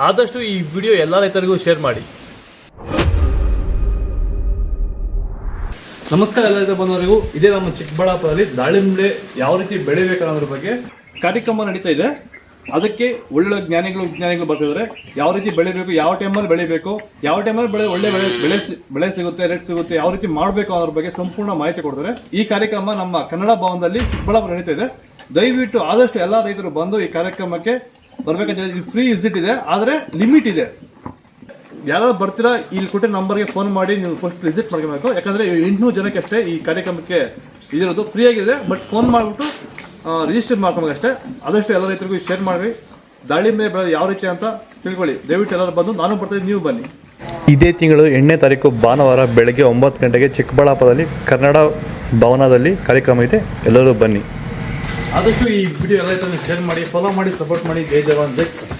ಆದಷ್ಟು ಈ ವಿಡಿಯೋ ಎಲ್ಲ ರೈತರಿಗೂ ಶೇರ್ ಮಾಡಿ. ನಮಸ್ಕಾರ ಎಲ್ಲ ರೈತ ಬಂದವರಿಗೂ. ಇದೇ ನಮ್ಮ ಚಿಕ್ಕಬಳ್ಳಾಪುರದಲ್ಲಿ ದಾಳಿಂಬೆ ಯಾವ ರೀತಿ ಬೆಳಿಬೇಕು ಅನ್ನೋದ್ರ ಬಗ್ಗೆ ಕಾರ್ಯಕ್ರಮ ನಡೀತಾ ಇದೆ. ಅದಕ್ಕೆ ಒಳ್ಳೆ ವಿಜ್ಞಾನಿಗಳು ಬರ್ತಿದ್ದಾರೆ. ಯಾವ ರೀತಿ ಬೆಳಿಬೇಕು, ಯಾವ ಟೈಮಲ್ಲಿ ಬೆಳಿಬೇಕು, ಯಾವ ಟೈಮಲ್ಲಿ ಒಳ್ಳೆ ಬೆಳೆ ಸಿಗುತ್ತೆ, ರೇಟ್ ಸಿಗುತ್ತೆ, ಯಾವ ರೀತಿ ಮಾಡಬೇಕು ಅನ್ನೋದ್ರ ಬಗ್ಗೆ ಸಂಪೂರ್ಣ ಮಾಹಿತಿ ಕೊಡ್ತಾರೆ. ಈ ಕಾರ್ಯಕ್ರಮ ನಮ್ಮ ಕನ್ನಡ ಭವನದಲ್ಲಿ ಚಿಕ್ಕಬಳ್ಳಾಪುರ ನಡೀತಾ ಇದೆ. ದಯವಿಟ್ಟು ಆದಷ್ಟು ಎಲ್ಲ ರೈತರು ಬಂದು ಈ ಕಾರ್ಯಕ್ರಮಕ್ಕೆ ಬರ್ಬೇಕಂತ ಹೇಳಿ. ಫ್ರೀ ವಿಸಿಟ್ ಇದೆ, ಆದರೆ ಲಿಮಿಟ್ ಇದೆ. ಯಾರು ಬರ್ತೀರಾ ಇಲ್ಲಿ ಕೊಟ್ಟೆ ನಂಬರ್ಗೆ ಫೋನ್ ಮಾಡಿ ನೀವು ಫಸ್ಟ್ ವಿಸಿಟ್ ಮಾಡ್ಕೋಬೇಕು. ಯಾಕಂದರೆ 800 ಜನಕ್ಕೆ ಅಷ್ಟೇ ಈ ಕಾರ್ಯಕ್ರಮಕ್ಕೆ ಇದಿರೋದು. ಫ್ರೀ ಆಗಿದೆ, ಬಟ್ ಫೋನ್ ಮಾಡಿಬಿಟ್ಟು ರಿಜಿಸ್ಟರ್ ಮಾಡ್ಕೊಬೇಕು ಅಷ್ಟೇ. ಆದಷ್ಟು ಎಲ್ಲ ರೈತರಿಗೂ ಶೇರ್ ಮಾಡಿ. ದಾಳಿಂಬೆ ಬೆಳೆ ಯಾವ ರೀತಿ ಅಂತ ತಿಳ್ಕೊಳ್ಳಿ. ದಯವಿಟ್ಟು ಎಲ್ಲರೂ ಬಂದು, ನಾನು ಬರ್ತೀನಿ, ನೀವು ಬನ್ನಿ. ಇದೇ ತಿಂಗಳು 8ನೇ ತಾರೀಕು ಭಾನುವಾರ ಬೆಳಗ್ಗೆ 9 ಗಂಟೆಗೆ ಚಿಕ್ಕಬಳ್ಳಾಪುರದಲ್ಲಿ ಕನ್ನಡ ಭವನದಲ್ಲಿ ಕಾರ್ಯಕ್ರಮ ಇದೆ. ಎಲ್ಲರೂ ಬನ್ನಿ. ಆದಷ್ಟು ಈ ವಿಡಿಯೋ ಎಲ್ಲ ರೈತರನ್ನು ಶೇರ್ ಮಾಡಿ, ಫಾಲೋ ಮಾಡಿ, ಸಪೋರ್ಟ್ ಮಾಡಿ. ಜೈ ಜವಾನ್, ಜೈ ಕಿಸಾನ್.